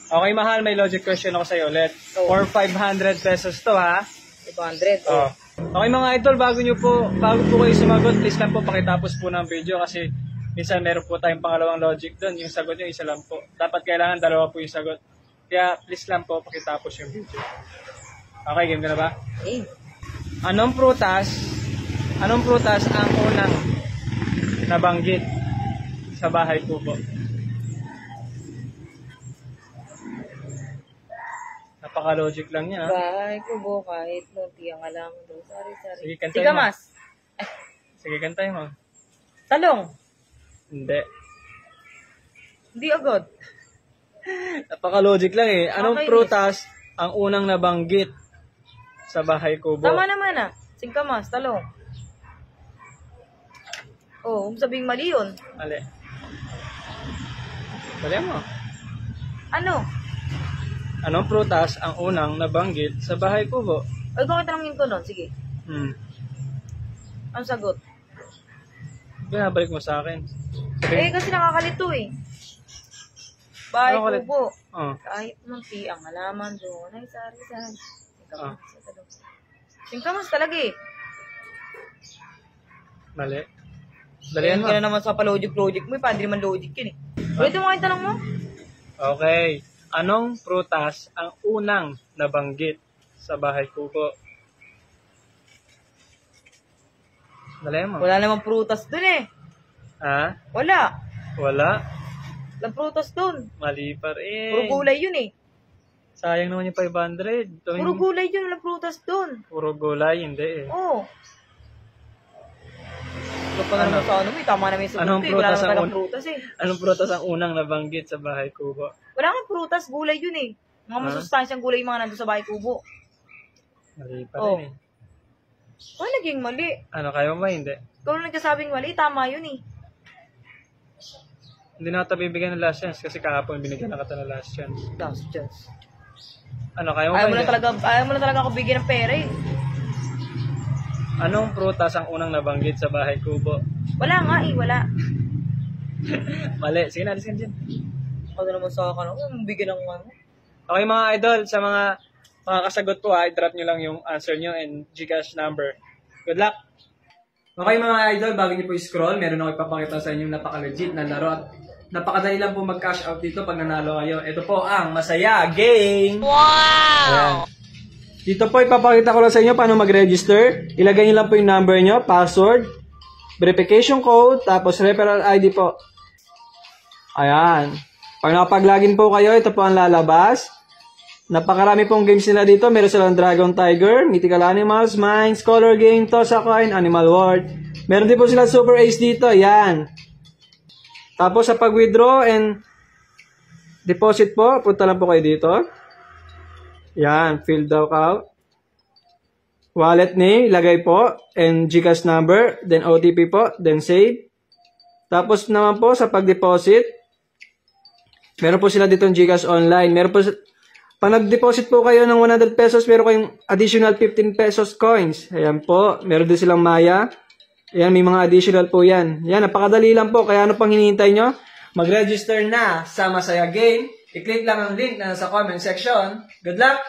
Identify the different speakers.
Speaker 1: Okay, mahal, may logic question ako sa'yo ulit. For 500 pesos to, ha?
Speaker 2: 500.
Speaker 1: Oh. Okay mga idol, bago po kayo sumagot, please lang po pakitapos po ng video kasi minsan meron po tayong pangalawang logic doon. Yung sagot nyo, isa lang po. Dapat kailangan dalawa po yung sagot. Kaya please lang po pakitapos yung video. Okay, game ka na ba?
Speaker 2: Okay. Anong
Speaker 1: prutas ang unang nabanggit sa bahay kubo? Napaka-logic lang niya.
Speaker 2: Bahay kubo kahit lunti ang alam doon. Sorry.
Speaker 1: Sige, kantahin mo.
Speaker 2: Tigamas.
Speaker 1: Sige, kantahin mo.
Speaker 2: Talong. Hindi agad.
Speaker 1: Napaka-logic lang eh. Anong
Speaker 2: Okay.
Speaker 1: prutas ang unang nabanggit sa bahay kubo?
Speaker 2: Tama naman ah. Singkamas, talong. Oh, sabing mali yun.
Speaker 1: Ali. Dali mo.
Speaker 2: Ano?
Speaker 1: Anong prutas ang unang nabanggit sa bahay kubo?
Speaker 2: Ay, kung itanongin ko nun, sige. Ang sagot?
Speaker 1: Binabalik mo sa akin.
Speaker 2: Eh, kasi nakakalito eh. Bahay
Speaker 1: Ano kalit?
Speaker 2: kubo.
Speaker 1: Oh.
Speaker 2: Kahit munti ang halaman doon. Ay, sorry. Singkamas talaga eh.
Speaker 1: Mali. Dalian mo.
Speaker 2: Kaya naman sa pa-logic mo, eh, padre man logic yun eh. Ulitin mo kayo tanong mo?
Speaker 1: Okay. Anong prutas ang unang nabanggit sa bahay kubo? Dalian mo.
Speaker 2: Wala namang prutas dun eh.
Speaker 1: Ha?
Speaker 2: Wala.
Speaker 1: Wala?
Speaker 2: Walang prutas dun.
Speaker 1: Mali pa rin.
Speaker 2: Puro gulay yun eh.
Speaker 1: Sayang naman yung 500.
Speaker 2: Puro gulay yun, walang prutas dun.
Speaker 1: Puro gulay, hindi eh.
Speaker 2: Oo. Ito pa naman sa ano mo eh, tama naman yung sagot
Speaker 1: Anong
Speaker 2: eh. Wala
Speaker 1: prutas
Speaker 2: naman
Speaker 1: ang
Speaker 2: talang prutas eh.
Speaker 1: Anong prutas ang unang nabanggit sa bahay kubo?
Speaker 2: Wala kang prutas, gulay yun eh. Mga masustansyang gulay yung mga nandun sa bahay kubo.
Speaker 1: Mali pa
Speaker 2: Oh.
Speaker 1: rin eh.
Speaker 2: Wala naging mali.
Speaker 1: Ano, kaya mo ba hindi?
Speaker 2: Ikaw na nagsasabing mali, tama yun eh.
Speaker 1: Hindi na kita bibigyan ng last chance kasi kahapon binigyan na kita ng last chance.
Speaker 2: Last chance.
Speaker 1: Ano, kaya mo ba
Speaker 2: Ayaw mo
Speaker 1: hindi?
Speaker 2: na talaga ako bigyan ng pera eh.
Speaker 1: Anong prutas ang unang nabanggit sa bahay kubo?
Speaker 2: Wala nga eh, wala.
Speaker 1: Mali. Sige na, alis ka na dyan.
Speaker 2: Ano naman sa akin, bigyan ng ano.
Speaker 1: Okay mga idol, sa mga kasagot po i-drop nyo lang yung answer nyo and Gcash number. Good luck! Okay mga idol, bago nyo po i-scroll, meron ako ipapakita sa inyo napaka-legit na laro at napakadali lang po mag-cash out dito pag nanalo kayo. Ito po ang Masaya Game! Wow! Ayan. Dito po ipapakita ko lang sa inyo paano mag-register. Ilagay nyo lang po yung number nyo, password, verification code, tapos referral ID po. Ayan. Pag nakapag-login po kayo, ito po ang lalabas. Napakarami pong games nila dito. Meron silang Dragon Tiger, Mythical Animals, Mines, Color Game, Toss a Coin, Animal World. Meron din po silang Super Ace dito. Ayan. Tapos sa pag-withdraw and deposit po, punta lang po kayo dito. Yan, fill the account. Wallet name, ilagay po. And Gcash number, then OTP po, then save. Tapos naman po sa pag-deposit, meron po sila dito ng Gcash online. Meron po, pag nag-deposit po kayo ng 100 pesos, meron kayong additional 15 pesos coins. Ayan po, meron din silang Maya. Ayan, may mga additional po yan. Yan, napakadali lang po. Kaya ano pang hinihintay nyo? Mag-register na sa Masaya Game. I-click lang ang link na nasa comment section. Good luck!